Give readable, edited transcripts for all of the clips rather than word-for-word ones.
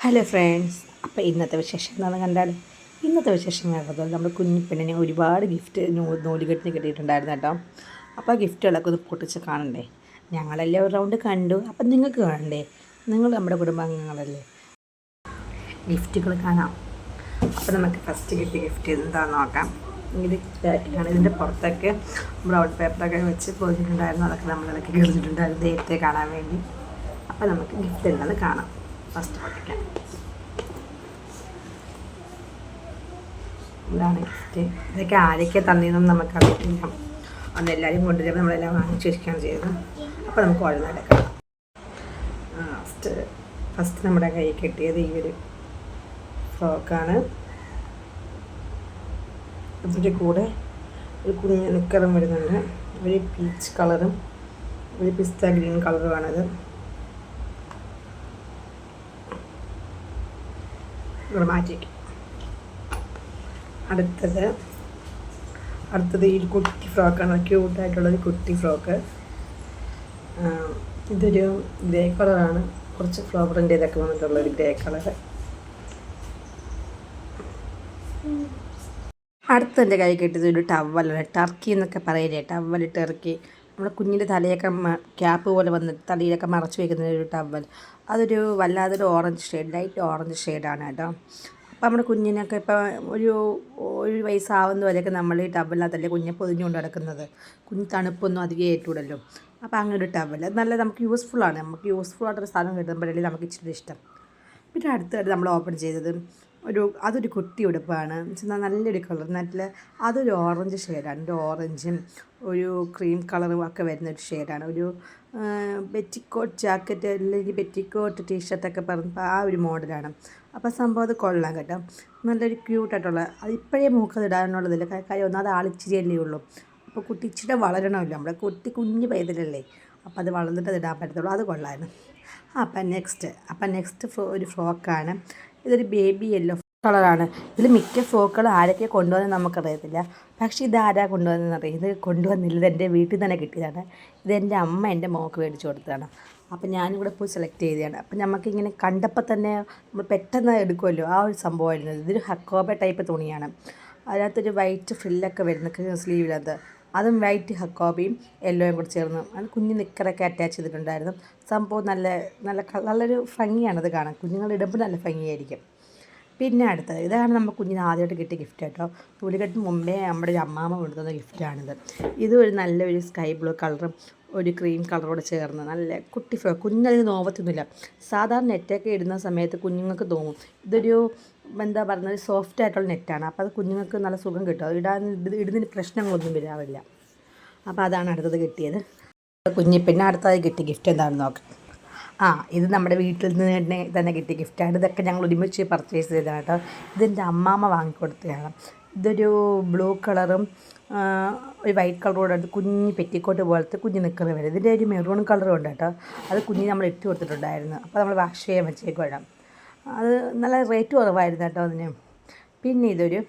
Hello friends, അപ്പോൾ ഇന്നത്തെ വിശേഷം എന്താണെന്ന് കണ്ടാൽ ഇന്നത്തെ വിശേഷം കേൾക്കുന്നത് നമ്മുടെ കുഞ്ഞിപ്പെണ്ണിനെ ഒരുപാട് ഗിഫ്റ്റ് നൂലുകെട്ടിന് കിട്ടിയിട്ടുണ്ടായിരുന്നു കേട്ടോ. അപ്പോൾ ആ ഗിഫ്റ്റുകളൊക്കെ ഒന്ന് പൊട്ടിച്ച് കാണണ്ടേ? ഞങ്ങളെല്ലാം ഒരു റൗണ്ട് കണ്ടു, അപ്പം നിങ്ങൾക്ക് കാണണ്ടേ? നിങ്ങൾ നമ്മുടെ കുടുംബാംഗങ്ങളല്ലേ, ഗിഫ്റ്റുകൾ കാണാം. അപ്പോൾ നമുക്ക് ഫസ്റ്റ് കിട്ടിയ ഗിഫ്റ്റ് എന്താണെന്ന് നോക്കാം. ഇത് പാക്കിലാണ്. ഇതിൻ്റെ പുറത്തൊക്കെ ബ്രൗൺ പേപ്പറൊക്കെ വെച്ച് പൊതിഞ്ഞിട്ടുണ്ടായിരുന്നു. അതൊക്കെ നമ്മളിടയ്ക്ക് കിളിച്ചിട്ടുണ്ടായിരുന്നു നേരത്തെ കാണാൻ വേണ്ടി. അപ്പോൾ നമുക്ക് ഗിഫ്റ്റ് എന്താണെന്ന് കാണാം. ഫസ്റ്റ് പൊട്ടിക്കാം. ഇതാണ് ഗിഫ്റ്റ്. ഇതൊക്കെ ആരൊക്കെ തന്നതെന്നും നമുക്കറിയത്തില്ല. അന്ന് എല്ലാവരും കൊണ്ടുവരുമ്പോൾ നമ്മളെല്ലാം വാങ്ങിച്ചു വയ്ക്കുകയാണ് ചെയ്തത്. അപ്പോൾ നമുക്ക് ഓരോന്നെടുക്കാം. ഫസ്റ്റ് നമ്മുടെ കൈ കിട്ടിയത് ഈ ഒരു ഫ്രോക്കാണ്. ഇതിൻ്റെ കൂടെ ഒരു കുഞ്ഞ് നിക്കറും വരുന്നുണ്ട്. ഒരു പീച്ച് കളറും ഒരു പിസ്ത ഗ്രീൻ കളറുമാണത്. ഇവിടെ മാറ്റിവെക്കും. അടുത്തത് ഈ കുട്ടി ഫ്രോക്കാണ്. ക്യൂട്ടായിട്ടുള്ളൊരു കുട്ടി ഫ്രോക്ക്. ഇതൊരു ഗ്രേ കളറാണ്. കുറച്ച് ഫ്ലവറിൻ്റെ ഇതൊക്കെ വന്നിട്ടുള്ളൊരു ഗ്രേ കളറ്. അടുത്തതിൻ്റെ കൈ കിട്ടിയത് ഒരു ടവലാണ്. ടർക്കി എന്നൊക്കെ പറയില്ലേ, ടവൽ ടർക്കി. നമ്മുടെ കുഞ്ഞിൻ്റെ തലയൊക്കെ ക്യാപ്പ് പോലെ വന്നിട്ട് തലയിലൊക്കെ മറച്ച് വയ്ക്കുന്ന ഒരു ടവൽ. അതൊരു വല്ലാതൊരു ഓറഞ്ച് ഷെയ്ഡ്, ലൈറ്റ് ഓറഞ്ച് ഷെയ്ഡാണ് കേട്ടോ. അപ്പോൾ നമ്മുടെ കുഞ്ഞിനൊക്കെ ഇപ്പോൾ ഒരു വയസ്സാവുന്ന വരെയൊക്കെ നമ്മൾ ഈ ടവലിനകത്തല്ലേ കുഞ്ഞെ പൊതിഞ്ഞുകൊണ്ട് നടക്കുന്നത്. കുഞ്ഞ് തണുപ്പൊന്നും അധികം ഏറ്റുവിടല്ലോ. അപ്പോൾ അങ്ങനെ ഒരു ടവൽ നല്ല നമുക്ക് യൂസ്ഫുള്ളാണ്. നമുക്ക് യൂസ്ഫുൾ ആയിട്ടൊരു സാധനം കിട്ടുമ്പോഴല്ലേ നമുക്ക് ഇച്ചിരി ഇഷ്ടം. പിന്നെ അടുത്തായിട്ട് നമ്മൾ ഓപ്പൺ ചെയ്തത് അതൊരു കുട്ടി ഉടുപ്പാണ്. നല്ലൊരു കളർ, അതൊരു ഓറഞ്ച് ഷെയ്ഡാണ്. ഒരു ഓറഞ്ചും ഒരു ക്രീം കളറും ഒക്കെ വരുന്നൊരു ഷെയ്ഡാണ്. ഒരു പെറ്റിക്കോട്ട് ജാക്കറ്റ് അല്ലെങ്കിൽ പെറ്റിക്കോട്ട് ടീഷർട്ടൊക്കെ പറഞ്ഞപ്പോൾ ആ ഒരു മോഡലാണ്. അപ്പോൾ സംഭവം അത് കൊള്ളാം കേട്ടോ. നല്ലൊരു ക്യൂട്ടായിട്ടുള്ള, അത് ഇപ്പോഴേ മൂക്കത് ഇടാനുള്ളതില്ല. കാര്യം ഒന്നാമത് ആളിച്ചിരിയല്ലേ ഉള്ളൂ. അപ്പോൾ കുട്ടി ഇച്ചിരി വളരണമല്ലോ. നമ്മുടെ കുഞ്ഞ് പൈതലല്ലേ. അപ്പോൾ അത് വളർന്നിട്ട് അത് ഇടാൻ പറ്റത്തുള്ളൂ. അത് കൊള്ളായിരുന്നു. അപ്പം നെക്സ്റ്റ് ഒരു ഫ്രോക്കാണ്. ഇതൊരു ബേബി യെല്ലോ കളറാണ്. ഇതിൽ മിക്ക ഫ്രോക്കുകൾ ആരൊക്കെ കൊണ്ടുവന്ന് നമുക്കറിയത്തില്ല. പക്ഷേ ഇതാരാ കൊണ്ടുവന്നതെന്നറിയാം. ഇത് കൊണ്ടുവന്നില്ല, ഇത് എൻ്റെ വീട്ടിൽ തന്നെ കിട്ടിയതാണ്. ഇതെൻ്റെ അമ്മ എൻ്റെ മോൾക്ക് മേടിച്ച് കൊടുത്തതാണ്. അപ്പം ഞാനിവിടെ പോയി സെലക്ട് ചെയ്തതാണ്. അപ്പം നമുക്കിങ്ങനെ കണ്ടപ്പോൾ തന്നെ നമ്മൾ പെട്ടെന്ന് എടുക്കുമല്ലോ, ആ ഒരു സംഭവമായിരുന്നു. ഇതൊരു ഹക്കോബ ടൈപ്പ് തുണിയാണ്. അതിനകത്തൊരു വൈറ്റ് ഫ്രില്ലൊക്കെ വരുന്ന സ്ലീവിനകത്ത്, അതും വൈറ്റ് ഹക്കോബയും യെല്ലോയും കൂടി ചേർന്ന് അത് കുഞ്ഞ് നിക്കറൊക്കെ അറ്റാച്ച് ചെയ്തിട്ടുണ്ടായിരുന്നു. സംഭവം നല്ലൊരു ഭംഗിയാണത് കാണാൻ. കുഞ്ഞുങ്ങളിടുമ്പോൾ നല്ല ഭംഗിയായിരിക്കും. പിന്നെ അടുത്തത് ഇതാണ് നമ്മൾ കുഞ്ഞിന് ആദ്യമായിട്ട് കിട്ടിയ ഗിഫ്റ്റ് കേട്ടോ. നൂലുകെട്ടിന് മുമ്പേ നമ്മുടെ ഒരു അമ്മാമ്മ കൊണ്ടുതന്ന ഗിഫ്റ്റാണിത്. ഇതും ഒരു നല്ലൊരു സ്കൈ ബ്ലൂ കളറും ഒരു ക്രീം കളറോട് ചേർന്ന് നല്ല കുട്ടി ഫ്രോക്ക്. കുഞ്ഞതിന് നോവത്തൊന്നുമില്ല. സാധാരണ നെറ്റൊക്കെ ഇടുന്ന സമയത്ത് കുഞ്ഞുങ്ങൾക്ക് തോന്നും ഇതൊരു എന്താ പറയുന്നത്, സോഫ്റ്റ് ആയിട്ടുള്ള നെറ്റാണ്. അപ്പോൾ അത് കുഞ്ഞുങ്ങൾക്ക് നല്ല സുഖം കിട്ടും. അത് ഇടുന്നതിന് പ്രശ്നങ്ങളൊന്നും വരാറില്ല. അപ്പോൾ അതാണ് അടുത്തത് കിട്ടിയത്. പിന്നെ അടുത്തത് കിട്ടിയ ഗിഫ്റ്റ് എന്താണെന്ന് നോക്കാം. ഇത് നമ്മുടെ വീട്ടിൽ നിന്ന് തന്നെ കിട്ടിയ ഗിഫ്റ്റാണ്. ഇതൊക്കെ ഞങ്ങൾ ഒരുമിച്ച് പർച്ചേസ് ചെയ്തതാണ് കേട്ടോ. ഇതെൻ്റെ അമ്മാമ്മ വാങ്ങിക്കൊടുത്തതാണ്. ഇതൊരു ബ്ലൂ കളറും ഒരു വൈറ്റ് കളറോടെ കുഞ്ഞ് പെറ്റിക്കോട്ട് പോലത്തെ കുഞ്ഞ് നിൽക്കുന്ന വരും. ഇതിൻ്റെ ഒരു മെറൂൺ കളറും ഉണ്ട് കേട്ടോ. അത് കുഞ്ഞിന് നമ്മൾ ഇട്ട് കൊടുത്തിട്ടുണ്ടായിരുന്നു. അപ്പോൾ നമ്മൾ വാഷ് ചെയ്യാൻ വെച്ചേക്കും. അത് നല്ല റേറ്റ് കുറവായിരുന്നു കേട്ടോ അതിന്. പിന്നെ ഇതൊരു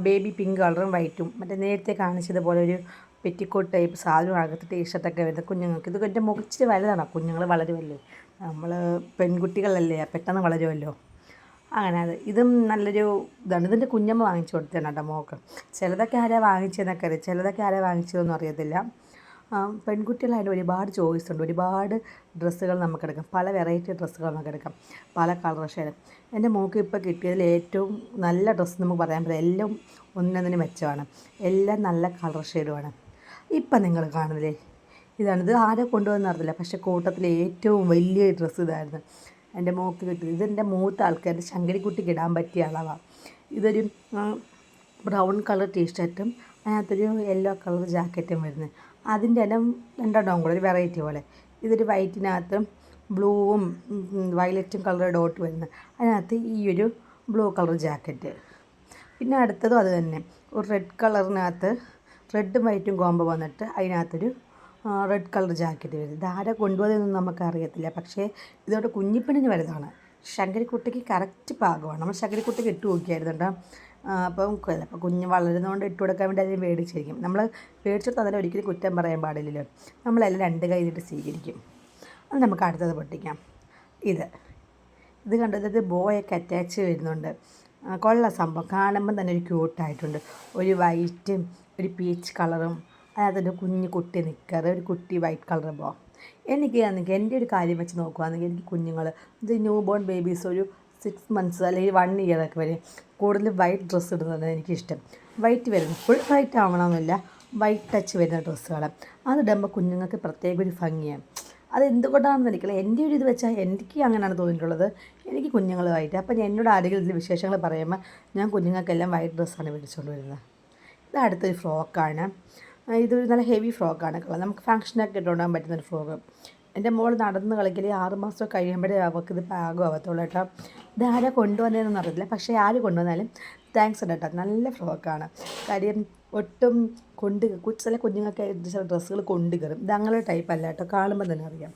ബേബി പിങ്ക് കളറും വൈറ്റും മറ്റേ നേരത്തെ കാണിച്ചതുപോലെ ഒരു പെറ്റിക്കോട്ട് ടൈപ്പ് സാധനം അകത്ത് ടീഷർട്ടൊക്കെ വരുന്നത് കുഞ്ഞുങ്ങൾക്ക്. ഇത് എൻ്റെ മുഖച്ചിരി വലുതാണ്. കുഞ്ഞുങ്ങൾ വളരുമല്ലേ, നമ്മൾ പെൺകുട്ടികളല്ലേ, പെട്ടെന്ന് വളരുമല്ലോ. അങ്ങനെ ഇതും നല്ലൊരു ഇതാണ്. ഇതിൻ്റെ കുഞ്ഞമ്മ വാങ്ങിച്ചു കൊടുത്തതാണ് കേട്ടോ മോൾക്ക്. ചിലതൊക്കെ ആരാ വാങ്ങിച്ചതെന്നൊക്കെ അറിയാം, ചിലതൊക്കെ ആരാ വാങ്ങിച്ചതെന്നും അറിയത്തില്ല. പെൺകുട്ടികളായിട്ട് ഒരുപാട് ചോയ്സ് ഉണ്ട്. ഒരുപാട് ഡ്രസ്സുകൾ നമുക്കെടുക്കാം. പല വെറൈറ്റി ഡ്രസ്സുകൾ നമുക്കെടുക്കാം, പല കളർ ഷെയ്ഡ്. എൻ്റെ മോൾക്ക് ഇപ്പോൾ കിട്ടിയതിൽ ഏറ്റവും നല്ല ഡ്രസ്സ് നമുക്ക് പറയാൻ പറ്റില്ല. എല്ലാം ഒന്നൊന്നിന് മെച്ചമാണ്. എല്ലാം നല്ല കളർ ഷെയ്ഡുമാണ്. ഇപ്പം നിങ്ങൾ കാണുന്നില്ലേ, ഇത് ആരെ കൊണ്ടുവന്നറിയില്ല. പക്ഷേ കൂട്ടത്തിൽ ഏറ്റവും വലിയ ഡ്രസ്സ് ഇതായിരുന്നു എൻ്റെ മോൾക്ക് കിട്ടിയത്. ഇതെൻ്റെ മൂത്ത ആൾക്കാരുടെ ശങ്കരിക്കുട്ടിക്ക് ഇടാൻ പറ്റിയ അളവാണ്. ഇതൊരു ബ്രൗൺ കളർ ടീഷർട്ടും അതിനകത്തൊരു യെല്ലോ കളർ ജാക്കറ്റും വരുന്നത്. അതിൻ്റെ തന്നെ രണ്ടെണ്ണം കൂടെ ഒരു വെറൈറ്റി പോലെ. ഇതൊരു വൈറ്റിനകത്ത് ബ്ലൂവും വയലറ്റും കളർ ഡോട്ട് വരുന്നത്. അതിനകത്ത് ഈ ഒരു ബ്ലൂ കളർ ജാക്കറ്റ്. പിന്നെ അടുത്തതും അത് തന്നെ, ഒരു റെഡ് കളറിനകത്ത് റെഡും വൈറ്റും കോമ്പോ വന്നിട്ട് അതിനകത്തൊരു റെഡ് കളർ ജാക്കറ്റ് വരും. ഇതാരെ കൊണ്ടുപോയതെന്നൊന്നും നമുക്കറിയത്തില്ല. പക്ഷേ ഇതോടെ കുഞ്ഞിപ്പെണ്ണിന് വരുന്നതാണ്. ശങ്കരിക്കുട്ടിക്ക് കറക്റ്റ് പാകമാണ്. നമ്മൾ ശങ്കരിക്കുട്ടിക്ക് ഇട്ട് നോക്കിയായിരുന്നു കേട്ടോ. അപ്പം ചിലപ്പോൾ കുഞ്ഞ് വളരുന്നതുകൊണ്ട് ഇട്ട് കൊടുക്കാൻ വേണ്ടി അതിന് മേടിച്ചിരിക്കും. നമ്മൾ മേടിച്ചിട്ട് അതിനെ ഒരിക്കലും കുറ്റം പറയാൻ പാടില്ലല്ലോ. നമ്മളെല്ലാം രണ്ട് കൈ നീട്ടി സ്വീകരിക്കും. അത് നമുക്ക് അടുത്തത് പൊട്ടിക്കാം. ഇത് കണ്ടത് ബോയൊക്കെ അറ്റാച്ച് വരുന്നുണ്ട്. കൊള്ളാം സംഭവം, കാണുമ്പം തന്നെ ഒരു ക്യൂട്ടായിട്ടുണ്ട്. ഒരു വൈറ്റും ഒരു പീച്ച് കളറും അതിനകത്തൊരു കുഞ്ഞ് കുട്ടി നിൽക്കാറ്, ഒരു കുട്ടി വൈറ്റ് കളർ ബോ. എനിക്ക് എൻ്റെ ഒരു കാര്യം വെച്ച് നോക്കുകയാണെങ്കിൽ എനിക്ക് കുഞ്ഞുങ്ങൾ ഇത് ന്യൂ ബോൺ ബേബീസ് ഒരു 6 months അല്ലെങ്കിൽ 1 year ഒക്കെ വരെ കൂടുതൽ വൈറ്റ് ഡ്രസ്സ് ഇടുന്നതാണ് എനിക്കിഷ്ടം. വൈറ്റ് വരുന്നത് ഫുൾ വൈറ്റ് ആവണമെന്നില്ല, വൈറ്റ് ടച്ച് വരുന്ന ഡ്രസ്സുകൾ അതിടുമ്പോൾ കുഞ്ഞുങ്ങൾക്ക് പ്രത്യേക ഒരു ഭംഗിയാണ്. അത് എന്തുകൊണ്ടാണെന്ന് എനിക്കല്ല, എൻ്റെ ഒരു ഇത് വെച്ചാൽ എനിക്ക് അങ്ങനെയാണ് തോന്നിയിട്ടുള്ളത്. എനിക്ക് കുഞ്ഞുങ്ങൾ വൈറ്റ്. അപ്പം എന്നോട് ആരെങ്കിലും ഇതിൽ വിശേഷങ്ങൾ പറയുമ്പോൾ ഞാൻ കുഞ്ഞുങ്ങൾക്കെല്ലാം വൈറ്റ് ഡ്രസ്സാണ് മേടിച്ചുകൊണ്ട് വരുന്നത്. ഇത് അടുത്തൊരു ഫ്രോക്കാണ്. ഇതൊരു നല്ല ഹെവി ഫ്രോക്കാണ്, നമുക്ക് ഫങ്ഷനൊക്കെ ഇട്ടുകൊണ്ടാൻ പറ്റുന്നൊരു ഫ്രോക്ക്. എൻ്റെ മോൾ നടന്ന് കളിക്കൽ 6 മാസം കഴിയുമ്പോഴേ അവൾക്കിത് പാകമാകത്തുള്ളൂ കേട്ടോ. ഇത് ആരാ കൊണ്ടുവന്നതെന്നൊന്നും അറിയില്ല, പക്ഷേ ആര് കൊണ്ടുവന്നാലും താങ്ക്സ് ഉണ്ട് കേട്ടോ. നല്ല ഫ്രോക്കാണ്. കാര്യം ഒട്ടും ചില കുഞ്ഞുങ്ങൾക്ക് ചില ഡ്രസ്സുകൾ കൊണ്ട് കയറും. ഇത് അങ്ങനെ ടൈപ്പ് അല്ല കേട്ടോ, കാണുമ്പോൾ തന്നെ അറിയാം.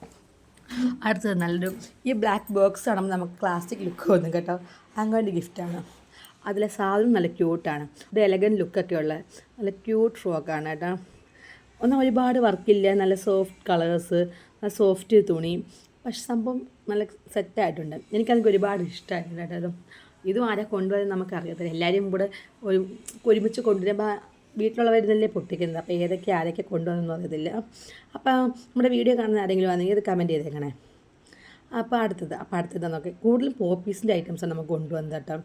അടുത്തത് നല്ലൊരു ഈ ബ്ലാക്ക് ബോക്സ് ആണെങ്കിൽ നമുക്ക് ക്ലാസിക് ലുക്ക് തോന്നും കേട്ടോ. അങ്ങനെ ഗിഫ്റ്റാണ്. അതിലെ സാധനം നല്ല ക്യൂട്ടാണ്. ഒരു എലഗൻറ്റ് ലുക്കൊക്കെ ഉള്ള നല്ല ക്യൂട്ട് ഫ്രോക്കാണ് കേട്ടോ. ഒന്നും ഒരുപാട് വർക്കില്ല, നല്ല സോഫ്റ്റ് കളേഴ്സ്, നല്ല സോഫ്റ്റ് തുണി, പക്ഷെ സംഭവം നല്ല സെറ്റായിട്ടുണ്ട്. എനിക്കതിന് ഒരുപാട് ഇഷ്ടമായിട്ടുണ്ട് കേട്ടോ. ഇതും ആരാ കൊണ്ടുവരുന്നത് നമുക്കറിയത്തില്ല. എല്ലാവരും കൂടെ ഒരുമിച്ച് കൊണ്ടുവരുമ്പോൾ വീട്ടിലുള്ളവരുന്നല്ലേ പൊട്ടിക്കുന്നത്. അപ്പോൾ ആരൊക്കെ കൊണ്ടുവന്നൊന്നും അറിയത്തില്ല. അപ്പോൾ നമ്മുടെ വീഡിയോ കാണുന്ന ആരെങ്കിലും ആണെങ്കിൽ ഇത് കമൻറ്റ് ചെയ്തേക്കണേ. അപ്പോൾ അടുത്തത് നോക്കി കൂടുതലും പോപ്പീസിൻ്റെ ഐറ്റംസാണ് നമുക്ക് കൊണ്ടുവന്നത് കേട്ടോ.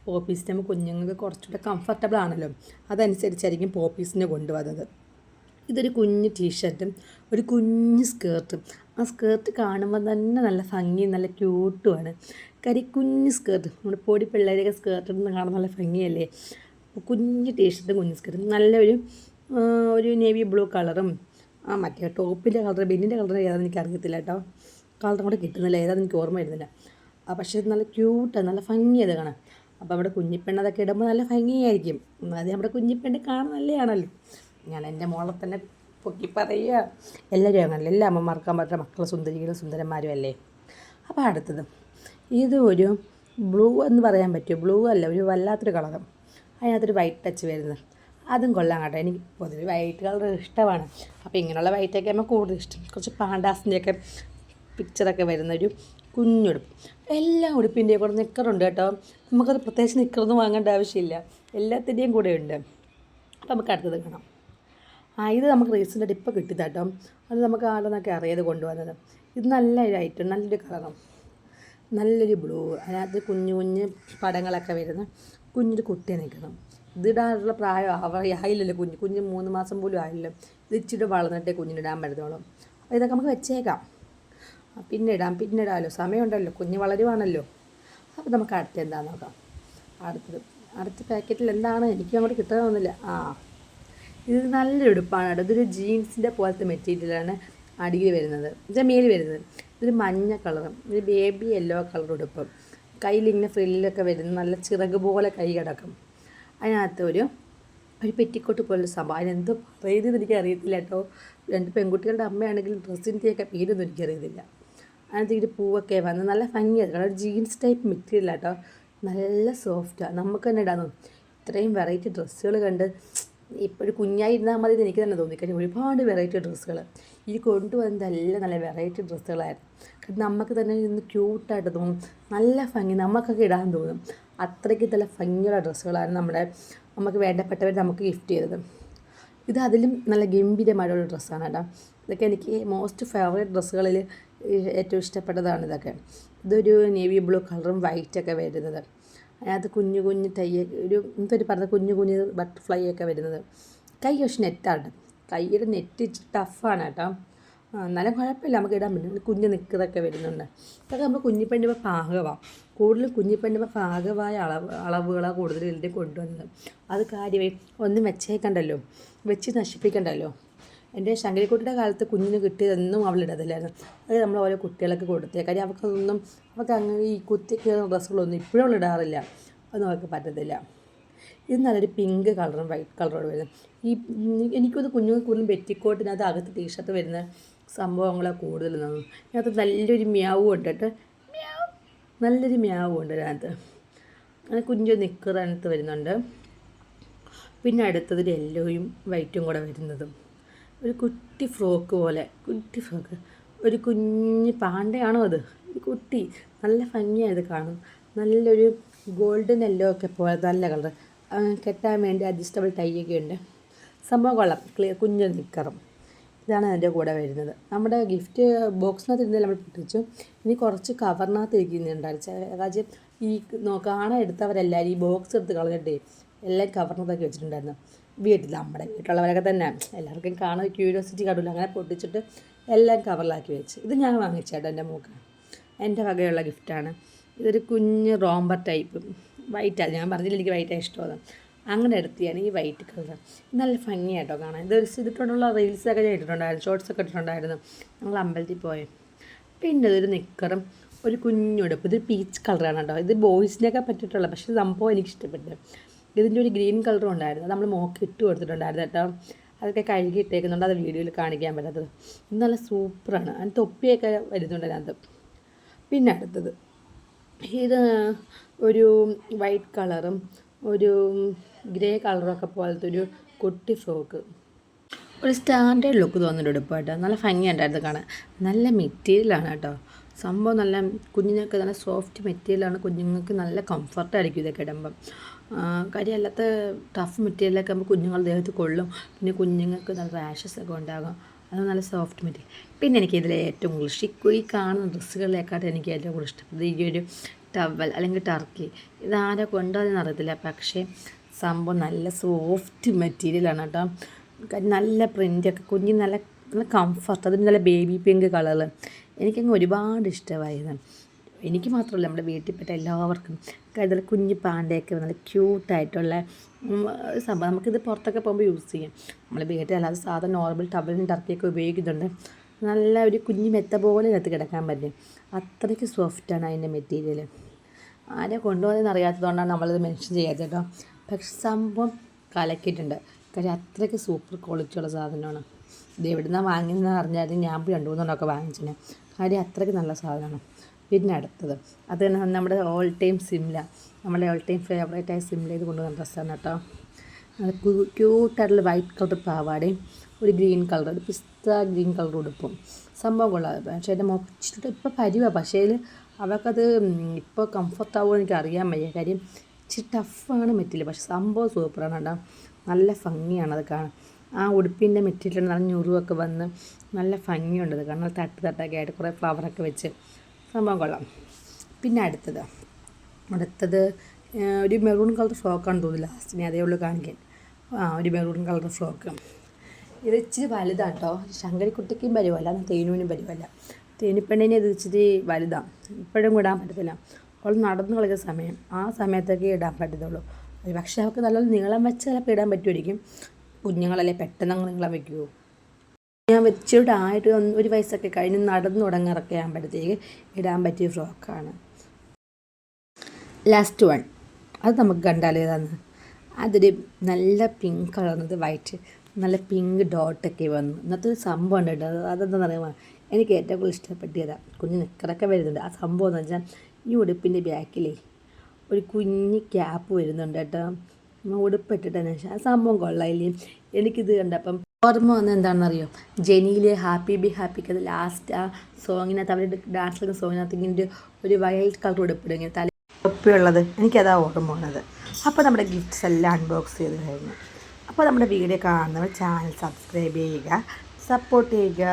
പോപ്പീസിൻ്റെ നമുക്ക് കുഞ്ഞുങ്ങൾക്ക് കുറച്ചുകൂടെ കംഫർട്ടബിൾ ആണല്ലോ, അതനുസരിച്ചായിരിക്കും പോപ്പീസിനെ കൊണ്ടുവന്നത്. ഇതൊരു കുഞ്ഞ് ടീഷർട്ടും ഒരു കുഞ്ഞ് സ്കേർട്ടും. ആ സ്കേർട്ട് കാണുമ്പോൾ തന്നെ നല്ല ഭംഗിയും നല്ല ക്യൂട്ടുമാണ്. കുഞ്ഞ് സ്കേർട്ട്, നമ്മുടെ പൊടി പിള്ളേരൊക്കെ സ്കേർട്ട് ഇടുന്ന കാണാൻ നല്ല ഭംഗിയല്ലേ. കുഞ്ഞ് ടീഷർട്ടും കുഞ്ഞ് സ്കേർട്ടും ഒരു നേവി ബ്ലൂ കളറും മറ്റേ ടോപ്പിൻ്റെ കളർ ബെന്നിൻ്റെ കളർ ഏതാണെന്ന് എനിക്ക് അറിയത്തില്ല കേട്ടോ. കളറും കൂടെ കിട്ടുന്നില്ല, ഏതാണെന്ന് എനിക്ക് ഓർമ്മ വരുന്നില്ല. പക്ഷേ നല്ല ക്യൂട്ടാണ്, നല്ല ഭംഗിയത് കാണാം. അപ്പോൾ നമ്മുടെ കുഞ്ഞിപ്പെണ്ണതൊക്കെ ഇടുമ്പോൾ നല്ല ഭംഗിയായിരിക്കും. അത് നമ്മുടെ കുഞ്ഞിപ്പെണ്ണ് കാണാൻ നല്ലതാണല്ലോ. ഞാൻ എൻ്റെ മോളെ തന്നെ പൊക്കി പറയുക, എല്ലാവരും അങ്ങനല്ല, എല്ലാ അമ്മമാർക്കാൻ പറ്റുന്ന മക്കൾ സുന്ദരികളും സുന്ദരന്മാരും അല്ലേ. അപ്പോൾ അടുത്തത് ഇത് ഒരു ബ്ലൂ എന്ന് പറയാൻ പറ്റുമോ, ബ്ലൂ അല്ല, ഒരു വല്ലാത്തൊരു കളറും അതിനകത്തൊരു വൈറ്റ് ടച്ച് വരുന്നത്. അതും കൊള്ളാം കേട്ടോ. എനിക്ക് പൊതുവെ വൈറ്റ് കളർ ഇഷ്ടമാണ്. അപ്പോൾ ഇങ്ങനെയുള്ള വൈറ്റൊക്കെ ആകുമ്പോൾ കൂടുതൽ ഇഷ്ടം. കുറച്ച് പാണ്ടാസിൻ്റെയൊക്കെ പിക്ചറൊക്കെ വരുന്നൊരു കുഞ്ഞുടുപ്പ്. എല്ലാ ഉടുപ്പിൻ്റെയും കൂടെ നിക്കറുണ്ട് കേട്ടോ. നമുക്കത് പ്രത്യേകിച്ച് നിക്കറൊന്നും വാങ്ങേണ്ട ആവശ്യമില്ല, എല്ലാത്തിൻ്റെയും കൂടെ ഉണ്ട്. അപ്പോൾ നമുക്ക് അടുത്തത് കാണാം. ഇത് നമുക്ക് റീസെൻ്റായിട്ട് ഇപ്പോൾ കിട്ടിയത് കേട്ടോ. അത് നമുക്ക് ആരെന്നൊക്കെ അറിയാതെ കൊണ്ടുവന്നത്. ഇത് നല്ലൊരു ഐറ്റം, നല്ലൊരു കളറും നല്ലൊരു ബ്ലൂ, അതിനകത്ത് കുഞ്ഞു കുഞ്ഞ് പടങ്ങളൊക്കെ വരുന്ന കുഞ്ഞൊരു കുട്ടി നിൽക്കണം. ഇതിടാനുള്ള പ്രായം ആയില്ലല്ലോ, കുഞ്ഞ് 3 മാസം പോലും ആയില്ലല്ലോ. ഇത് ഇച്ചിരി വളർന്നിട്ടേ കുഞ്ഞിനിടാൻ പറ്റത്തുള്ളൂ. അപ്പോൾ ഇതൊക്കെ നമുക്ക് വെച്ചേക്കാം, പിന്നെ ഇടാമല്ലോ, സമയമുണ്ടല്ലോ, കുഞ്ഞ് വളരുവാണല്ലോ. അപ്പോൾ നമുക്ക് എന്താണെന്ന് നോക്കാം. അടുത്ത പാക്കറ്റിൽ എന്താണ് എനിക്ക് അങ്ങോട്ട് കിട്ടാനൊന്നുമില്ല. ഇത് നല്ലൊരു ഉടുപ്പാണ് കേട്ടോ. ഇതൊരു ജീൻസിൻ്റെ പോലത്തെ മെറ്റീരിയലാണ് അടിയിൽ വരുന്നത്, മേലിൽ വരുന്നത്. ഇതൊരു മഞ്ഞ കളറും ഒരു ബേബി യെല്ലോ കളർ ഉടുപ്പും. കയ്യിലിങ്ങനെ ഫ്രില്ലൊക്കെ വരുന്ന നല്ല ചിറക് പോലെ കൈ കിടക്കും. അതിനകത്ത് ഒരു പെറ്റിക്കോട്ട് പോലൊരു സംഭവം, അതിനെന്തോ പറയുന്നത് എനിക്ക് അറിയത്തില്ല കേട്ടോ. 2 പെൺകുട്ടികളുടെ അമ്മയാണെങ്കിലും ഡ്രസ്സിൻ്റെയൊക്കെ പേരൊന്നും എനിക്കറിയത്തില്ല. അതിനകത്ത് ഒരു പൂവൊക്കെ വന്ന് നല്ല ഭംഗിയാണ്. ഒരു ജീൻസ് ടൈപ്പ് മെറ്റീരിയൽ കേട്ടോ, നല്ല സോഫ്റ്റാണ്, നമുക്ക് തന്നെ ഇടാൻ തോന്നും. ഇത്രയും വെറൈറ്റി ഡ്രസ്സുകൾ കണ്ട് ഇപ്പോഴും കുഞ്ഞായി ഇരുന്നാൽ മതി എന്ന് എനിക്ക് തന്നെ തോന്നി. കാര്യം ഒരുപാട് വെറൈറ്റി ഡ്രസ്സുകൾ ഈ കൊണ്ടുവന്നതെല്ലാം നല്ല വെറൈറ്റി ഡ്രസ്സുകളായിരുന്നു. കാരണം നമുക്ക് തന്നെ ഇന്ന് ക്യൂട്ടായിട്ട് തോന്നും, നല്ല ഭംഗി, നമുക്കൊക്കെ ഇടാൻ തോന്നും. അത്രയ്ക്ക് നല്ല ഭംഗിയുള്ള ഡ്രസ്സുകളാണ് നമുക്ക് വേണ്ടപ്പെട്ടവർ നമുക്ക് ഗിഫ്റ്റ് ചെയ്തത്. ഇത് അതിലും നല്ല ഗംഭീരമായിട്ടുള്ള ഡ്രസ്സാണ് കേട്ടോ. ഇതൊക്കെ എനിക്ക് മോസ്റ്റ് ഫേവറേറ്റ് ഡ്രസ്സുകളിൽ ഏറ്റവും ഇഷ്ടപ്പെട്ടതാണ് ഇതൊക്കെ. ഇതൊരു നേവി ബ്ലൂ കളറും വൈറ്റൊക്കെ വരുന്നത്. അതിനകത്ത് കുഞ്ഞു എന്തൊരു പറഞ്ഞ കുഞ്ഞു ബട്ടർഫ്ലൈ ഒക്കെ വരുന്നത്. കൈ പക്ഷെ നെറ്റാണ്, കൈയുടെ നെറ്റ് ടഫാണ് കേട്ടോ. എന്നാലും കുഴപ്പമില്ല, നമുക്ക് ഇടാൻ പറ്റും. കുഞ്ഞ് നിൽക്കുന്നതൊക്കെ വരുന്നുണ്ട്. ഇതൊക്കെ നമ്മൾ കുഞ്ഞിപ്പെണ്ണിപ്പോൾ പാകമാണ്, കൂടുതലും കുഞ്ഞിപ്പെണ്ണിപ്പോൾ പാകമായ അളവുകളാണ് കൂടുതൽ ഇതിൻ്റെ കൊണ്ടുവന്നത്. അത് കാര്യമായി ഒന്നും വെച്ചേക്കണ്ടല്ലോ, വെച്ച് നശിപ്പിക്കണ്ടല്ലോ. എൻ്റെ ശങ്കരിക്കുട്ടിയുടെ കാലത്ത് കുഞ്ഞിന് കിട്ടിയതൊന്നും അവളിടത്തില്ലായിരുന്നു. അത് നമ്മൾ ഓരോ കുട്ടികളൊക്കെ കൊടുത്തേ. കാര്യം അവർക്ക് അങ്ങനെ ഈ കുത്തി കയറുന്ന ഡ്രസ്സുകളൊന്നും ഇപ്പോഴും അവൾ ഇടാറില്ല, അതൊന്നും അവർക്ക് പറ്റത്തില്ല. ഇത് നല്ലൊരു പിങ്ക് കളറും വൈറ്റ് കളറോട് വരുന്നത്. എനിക്കൊന്ന് കുഞ്ഞുങ്ങൾക്ക് കൂടുതലും പെറ്റിക്കോട്ടിനകത്ത് അകത്ത് ടീഷർട്ട് വരുന്ന സംഭവങ്ങളാണ് കൂടുതലെന്നാണ്. അതിനകത്ത് നല്ലൊരു മ്യാവും ഉണ്ട് കേട്ടോ, നല്ലൊരു മ്യാവും ഉണ്ട് അതിനകത്ത്. അങ്ങനെ കുഞ്ഞു നിക്കർ അതിനകത്ത് വരുന്നുണ്ട്. പിന്നെ അടുത്തത് യെല്ലോയും വൈറ്റും കൂടെ വരുന്നതും ഒരു കുട്ടി ഫ്രോക്ക് പോലെ, ഒരു കുഞ്ഞ് പാണ്ടയാണോ അത്, ഒരു കുട്ടി, നല്ല ഭംഗിയായത് കാണും. നല്ലൊരു ഗോൾഡൻ യെല്ലോ ഒക്കെ പോലെ നല്ല കളർ. കെട്ടാൻ വേണ്ടി അഡ്ജസ്റ്റബിൾ ടൈയൊക്കെ ഉണ്ട്. സംഭവം കൊള്ളാം. കുഞ്ഞ് നിക്കറും ഇതാണ് അതിൻ്റെ കൂടെ വരുന്നത്. നമ്മുടെ ഗിഫ്റ്റ് ബോക്സിനകത്ത് ഇരുന്നതിൽ നമ്മൾ പൊട്ടിച്ചു. ഇനി കുറച്ച് കവറിനകത്ത് ഇരിക്കുന്നുണ്ടായിരുന്നു. കാര്യം ഈ കാണാൻ എടുത്തവരെല്ലാവരും ഈ ബോക്സ് എടുത്ത് കളഞ്ഞിട്ടേ എല്ലാം കവറിനകത്തൊക്കെ വെച്ചിട്ടുണ്ടായിരുന്നു. നമ്മുടെ വീട്ടിലുള്ളവരൊക്കെ തന്നെ എല്ലാവർക്കും കാണാൻ ക്യൂരിയോസിറ്റി കാണില്ല. അങ്ങനെ പൊട്ടിച്ചിട്ട് എല്ലാം കവറിലാക്കി വെച്ച്. ഇത് ഞാൻ വാങ്ങിച്ചേട്ടോ എൻ്റെ മോക്ക്, എൻ്റെ വകയുള്ള ഗിഫ്റ്റാണ്. ഇതൊരു കുഞ്ഞ് റോംബർ ടൈപ്പ് വൈറ്റാണ്. ഞാൻ പറഞ്ഞില്ല എനിക്ക് വൈറ്റാണ് ഇഷ്ടമാണ്. അങ്ങനെ എടുത്തിയാണ് ഈ വൈറ്റ് കളർ. നല്ല ഭംഗിയായിട്ടോ കാണാൻ. ഇതിട്ടുള്ള റീൽസൊക്കെ ഞാൻ ഇട്ടിട്ടുണ്ടായിരുന്നു, ഷോർട്സൊക്കെ ഇട്ടിട്ടുണ്ടായിരുന്നു ഞങ്ങൾ അമ്പലത്തിൽ പോയി. പിന്നെ ഇതൊരു നിക്കറും ഒരു കുഞ്ഞുടുപ്പ്. ഇതൊരു പീച്ച് കളറാണ് കേട്ടോ. ഇത് ബോയ്സിനൊക്കെ പറ്റിയിട്ടുള്ള, പക്ഷേ സംഭവം എനിക്ക് ഇഷ്ടപ്പെട്ടു. ഇതിൻ്റെ ഒരു ഗ്രീൻ കളറും ഉണ്ടായിരുന്നു. നമ്മൾ മോക്ക് ഇട്ട് കൊടുത്തിട്ടുണ്ടായിരുന്നു കേട്ടോ. അതൊക്കെ കഴുകി ഇട്ടേക്കുന്നുണ്ട്, അത് വീഡിയോയിൽ കാണിക്കാൻ പറ്റാത്തത്. ഇത് നല്ല സൂപ്പറാണ്. അതിന് തൊപ്പിയൊക്കെ വരുന്നുണ്ട് അതിനകത്ത്. പിന്നെ അടുത്തത് ഇത് ഒരു വൈറ്റ് കളറും ഒരു ഗ്രേ കളറൊക്കെ പോലത്തെ ഒരു കുട്ടി ഫ്രോക്ക്. ഒരു സ്റ്റാൻഡേർഡ് ലുക്ക് തോന്നുന്നൊരു ഉടുപ്പ് കേട്ടോ. നല്ല ഭംഗിയുണ്ടായിരുന്നു കാണാൻ. നല്ല മെറ്റീരിയലാണ് കേട്ടോ സംഭവം. നല്ല കുഞ്ഞുങ്ങൾക്ക് നല്ല സോഫ്റ്റ് മെറ്റീരിയലാണ്. കുഞ്ഞുങ്ങൾക്ക് നല്ല കംഫർട്ടായിരിക്കും ഇതൊക്കെ ഇടുമ്പം. കാര്യം അല്ലാത്ത ടഫ് മെറ്റീരിയലൊക്കെ ആകുമ്പോൾ കുഞ്ഞുങ്ങളുടെ ദേഹത്ത് കൊള്ളും. പിന്നെ കുഞ്ഞുങ്ങൾക്ക് നല്ല റാഷസ് ഒക്കെ ഉണ്ടാകും. അത് നല്ല സോഫ്റ്റ് മെറ്റീരിയൽ. പിന്നെ എനിക്കിതിൽ ഏറ്റവും കൂടുതൽ ഈ കാണുന്ന ഡ്രസ്സുകളിലേക്കാട്ട് എനിക്ക് ഏറ്റവും കൂടുതൽ ഇഷ്ടപ്പെട്ടത് ഈ ഒരു ടവൽ അല്ലെങ്കിൽ ടർക്കി. ഇതാരെ കൊണ്ടുവന്ന് അറിയത്തില്ല, പക്ഷേ സംഭവം നല്ല സോഫ്റ്റ് മെറ്റീരിയലാണ് കേട്ടോ. നല്ല പ്രിൻ്റൊക്കെ കുഞ്ഞിന് നല്ല നല്ല കംഫർട്ട്. അതിന് നല്ല ബേബി പിങ്ക് കളറ് എനിക്കങ്ങ് ഒരുപാട് ഇഷ്ടമായത്. എനിക്ക് മാത്രമല്ല നമ്മുടെ വീട്ടിൽപ്പെട്ട എല്ലാവർക്കും. അതിൽ കുഞ്ഞ് പാണ്ടയൊക്കെ നല്ല ക്യൂട്ടായിട്ടുള്ള സംഭവം. നമുക്കിത് പുറത്തൊക്കെ പോകുമ്പോൾ യൂസ് ചെയ്യാം. നമ്മൾ വീട്ടിൽ അല്ലാതെ സാധാരണ നോർമൽ ടവലും ടർക്കിയൊക്കെ ഉപയോഗിക്കുന്നുണ്ട്. നല്ല ഒരു കുഞ്ഞ് മെത്ത പോലെ കത്ത് കിടക്കാൻ പറ്റും. അത്രയ്ക്ക് സോഫ്റ്റാണ് അതിൻ്റെ മെറ്റീരിയൽ. ആരെ കൊണ്ടുപോകുന്നതെന്ന് അറിയാത്തതുകൊണ്ടാണ് നമ്മളിത് മെൻഷൻ ചെയ്യാത്തത് കേട്ടോ. പക്ഷെ സംഭവം കലക്കിയിട്ടുണ്ട്. കാര്യം അത്രയ്ക്ക് സൂപ്പർ ക്വാളിറ്റിയുള്ള സാധനമാണ്. ഇത് എവിടെ നിന്നാണ് വാങ്ങിയതെന്ന് അറിഞ്ഞാൽ ഞാൻ 2-3 വാങ്ങിച്ചിട്ടുണ്ട്. കാര്യം അത്രയ്ക്ക് നല്ല സാധനമാണ്. പിന്നെ അടുത്തത് അത് നമ്മുടെ ഓൾ ടൈം സിംല, നമ്മുടെ ഓൾ ടൈം ഫേവറേറ്റായ സിംല ഇത് കൊണ്ടുവന്ന ഡ്രസ്സാണ് കേട്ടോ. നല്ല ക്യൂട്ടായിട്ടുള്ള വൈറ്റ് കളർ പാവാടയും ഒരു ഗ്രീൻ കളർ, ഒരു പിസ്ത ഗ്രീൻ കളർ ഉടുപ്പും. സംഭവം കൊള്ളാതെ. പക്ഷേ എൻ്റെ മോച്ചിട്ട് ഇപ്പോൾ പരുവാണ്. പക്ഷേ അവർക്കത് ഇപ്പോൾ കംഫർട്ടാവുമോ എനിക്ക് അറിയാൻ വയ്യ. കാര്യം ഇച്ചിരി ടഫാണ് മെറ്റീരിയൽ. പക്ഷേ സംഭവം സൂപ്പറാണ് കേട്ടോ. നല്ല ഭംഗിയാണ് അത് കാണാൻ. ആ ഉടുപ്പിൻ്റെ മെറ്റീരിയൽ നല്ല ഞുറുവൊക്കെ വന്ന് നല്ല ഭംഗിയുണ്ട് അത് കാണാൻ. നല്ല തട്ടൊക്കെ ആയിട്ട് കുറേ ഫ്ലവറൊക്കെ വെച്ച് സംഭവം കൊള്ളാം. പിന്നെ അടുത്തത് ഒരു മെറൂൺ കളർ ഫ്രോക്കാണെന്ന് തോന്നുന്നു. ലാസ്റ്റിനെ അതേ ഉള്ളൂ കാണിക്കാൻ. ഒരു മെറൂൺ കളർ ഫ്രോക്ക്. ഇത് ഇച്ചിരി വലുതാണ് കേട്ടോ. ശങ്കരിക്കുട്ടിക്കും വരുമല്ല, തേനുവിനും വരുമല്ല. തേനിപ്പെണ്ണിനെ ഇത് ഇച്ചിരി വലുതാണ്. ഇപ്പോഴും ഇടാൻ പറ്റത്തില്ല. അവൾ നടന്നു കളിക്കുന്ന സമയം, ആ സമയത്തൊക്കെ ഇടാൻ പറ്റത്തുള്ളൂ. പക്ഷേ അവൾക്ക് നല്ല നീളം വെച്ച് ചിലപ്പോൾ ഇടാൻ പറ്റുമായിരിക്കും. കുഞ്ഞുങ്ങളല്ലേ പെട്ടെന്ന് അങ്ങ് നീളം വയ്ക്കുമോ. ഞാൻ വെച്ചിട്ട് ആയിട്ട് 1 വയസ്സൊക്കെ കഴിഞ്ഞ് നടന്നു തുടങ്ങാറൊക്കെ ആകുമ്പോഴത്തേക്ക് ഇടാൻ പറ്റിയ ഫ്രോക്കാണ്. ലാസ്റ്റ് വൺ അത് നമുക്ക് കണ്ടാൽ ഏതാന്ന്. അതൊരു നല്ല പിങ്ക് കളർന്നത് വൈറ്റ്, നല്ല പിങ്ക് ഡോട്ടൊക്കെ വന്നു. ഇന്നത്തെ ഒരു സംഭവം ഉണ്ട് കേട്ടോ. അതെന്താണെന്ന് അറിയാമോ, എനിക്ക് ഏറ്റവും കൂടുതൽ ഇഷ്ടപ്പെട്ടതാണ്. കുഞ്ഞ് നിക്കറൊക്കെ വരുന്നുണ്ട്. ആ സംഭവം എന്ന് വെച്ചാൽ ഈ ഉടുപ്പിൻ്റെ ബാക്കിലേ ഒരു കുഞ്ഞ് ക്യാപ്പ് വരുന്നുണ്ട് കേട്ടോ. ഉടുപ്പിട്ടിട്ടെന്ന് വെച്ചാൽ ആ സംഭവം കൊള്ളായില്ലേ. എനിക്കിത് കണ്ടപ്പം ഓർമ്മ വന്നത് എന്താണെന്നറിയോ, ജെനിയിലെ ഹാപ്പി ബി ഹാപ്പിക്ക് അത് ലാസ്റ്റ് ആ സോങ്ങിനകത്ത് അവർ ഡാൻസ് കളിക്കുന്ന സോങ്ങിനകത്ത് ഇങ്ങനെ ഒരു വൈറ്റ് കളർ ഉടുപ്പിടും, ഇങ്ങനെ തല ഒപ്പിയുള്ളത്. എനിക്കതാ ഓർമ്മ വന്നത്. അപ്പോൾ നമ്മുടെ ഗിഫ്റ്റ്സ് എല്ലാം അൺബോക്സ് ചെയ്ത് കഴിഞ്ഞു. അപ്പോൾ നമ്മുടെ വീഡിയോ കാണുന്നവർ ചാനൽ സബ്സ്ക്രൈബ് ചെയ്യുക, സപ്പോർട്ട് ചെയ്യുക.